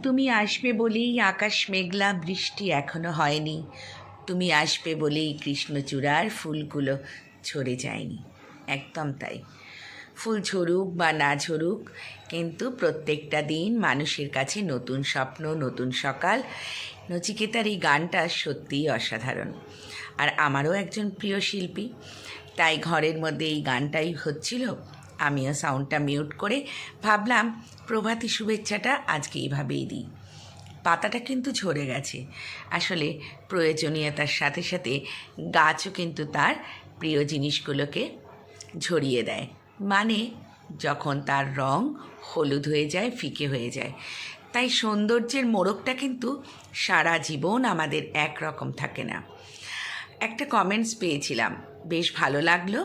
তুমি আসবে বলেই আকাশ মেঘলা, বৃষ্টি এখনো হয়নি। তুমি আসবে বলেই কৃষ্ণচূড়ার ফুলগুলো ঝরে যায়নি। একদম তাই। ফুল ঝরুক বা না ঝরুক, কিন্তু প্রত্যেকটা দিন মানুষের কাছে নতুন স্বপ্ন, নতুন সকাল। নচিকেতার এই গানটা সত্যিই অসাধারণ। আর আমারও একজন প্রিয় শিল্পী, তাই ঘরের মধ্যে এই গানটাই হচ্ছিল। আমিও সাউন্ডটা মিউট করে ভাবলাম প্রভাতী শুভেচ্ছাটা আজকে এইভাবেই দিই। পাতাটা কিন্তু ঝরে গেছে। আসলে প্রয়োজনীয়তার সাথে সাথে গাছও কিন্তু তার প্রিয় জিনিসগুলোকে ঝরিয়ে দেয়। মানে যখন তার রং হলুদ হয়ে যায়, ফিকে হয়ে যায়। তাই সৌন্দর্যের মোড়কটা কিন্তু সারা জীবন আমাদের একরকম থাকে না। একটা কমেন্টস পেয়েছিলাম, বেশ ভালো লাগলো।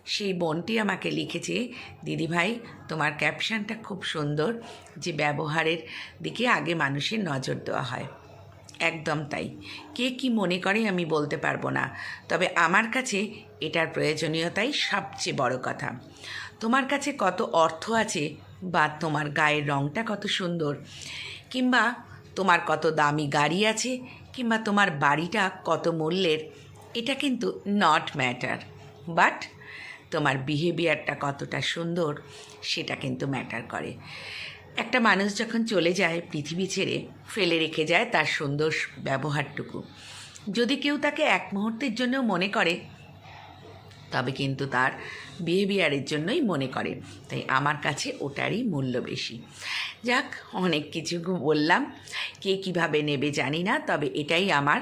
সেই বোনটি আমাকে লিখেছে, দিদিভাই তোমার ক্যাপশনটা খুব সুন্দর, যে ব্যবহারের দিকে আগে মানুষের নজর দেওয়া হয়। একদম তাই। কে কি মনে করে আমি বলতে পারবো না, তবে আমার কাছে এটার প্রয়োজনীয়তাই সবচেয়ে বড় কথা। তোমার কাছে কত অর্থ আছে, বা তোমার গায়ের রঙটা কত সুন্দর, কিংবা তোমার কত দামি গাড়ি আছে, কিংবা তোমার বাড়িটা কত মূল্যের, এটা কিন্তু নট ম্যাটার। বাট তোমার বিহেভিয়ারটা কতটা সুন্দর সেটা কিন্তু ম্যাটার করে। একটা মানুষ যখন চলে যায় পৃথিবী ছেড়ে, ফেলে রেখে যায় তার সুন্দর ব্যবহারটুকু। যদি কেউ তাকে এক মুহূর্তের জন্যও মনে করে, তবে কিন্তু তার বিহেভিয়ারের জন্যই মনে করে। তাই আমার কাছে ওটারই মূল্য বেশি। যাক, অনেক কিছু বললাম, কে কীভাবে নেবে জানি না, তবে এটাই আমার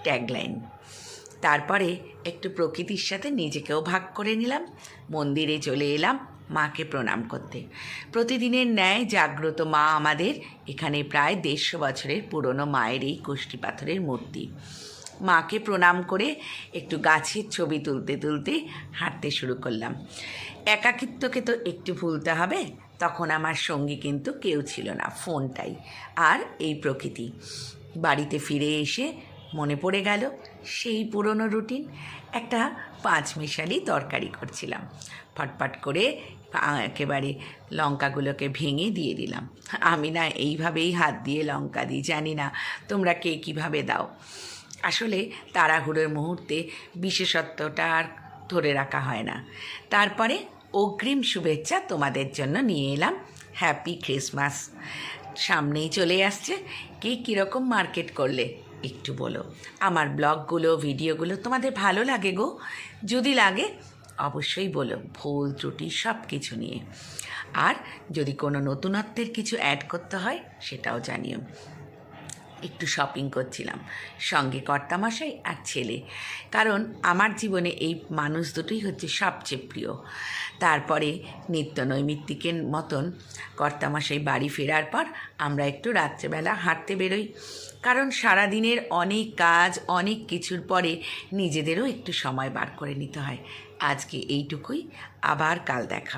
ট্যাগলাইন। তারপরে একটু প্রকৃতির সাথে নিজেকেও ভাগ করে নিলাম। মন্দিরে চলে এলাম মাকে প্রণাম করতে। প্রতিদিনের ন্যায় জাগ্রত মা আমাদের এখানে প্রায় 150 বছরের পুরনো মায়ের এই কষ্টি পাথরের মূর্তি। মাকে প্রণাম করে একটু গাছের ছবি তুলতে তুলতে হাঁটতে শুরু করলাম। একাকিত্বকে তো একটু ভুলতে হবে। তখন আমার সঙ্গী কিন্তু কেউ ছিল না, ফোনটাই আর এই প্রকৃতি। বাড়িতে ফিরে এসে মনে পড়ে গেল সেই পুরনো রুটিন। একটা পাঁচমিশালি তরকারি করছিলাম। ফটফট করে একেবারে লঙ্কাগুলোকে ভেঙে দিয়ে দিলাম। আমি না এইভাবেই হাত দিয়ে লঙ্কা দিই, জানি না তোমরা কে কীভাবে দাও। আসলে তাড়াহুড়োর মুহূর্তে বিশেষত্বটা আর ধরে রাখা হয় না। তারপরে অগ্রিম শুভেচ্ছা তোমাদের জন্য নিয়ে এলাম। হ্যাপি ক্রিসমাস সামনেই চলে আসছে। কে কীরকম মার্কেট করলে একটু বলো। আমার ব্লগগুলো, ভিডিওগুলো তোমাদের ভালো লাগে গো? যদি লাগে অবশ্যই বলো, ভুল ত্রুটি সব কিছু নিয়ে। আর যদি কোনো নতুনত্বের কিছু অ্যাড করতে হয় সেটাও জানিও। একটু শপিং করছিলাম, সঙ্গে কর্তামশাই আর ছেলে, কারণ আমার জীবনে এই মানুষ দুটোই হচ্ছে সবচেয়ে প্রিয়। তারপরে নিত্য নৈমিত্তিকের মতন কর্তামশাই বাড়ি ফেরার পর আমরা একটু রাত্রেবেলা হাঁটতে বেরোই, কারণ সারাদিনের অনেক কাজ, অনেক কিছুর পরে নিজেদেরও একটু সময় বার করে নিতে হয়। আজকে এইটুকুই, আবার কাল দেখা।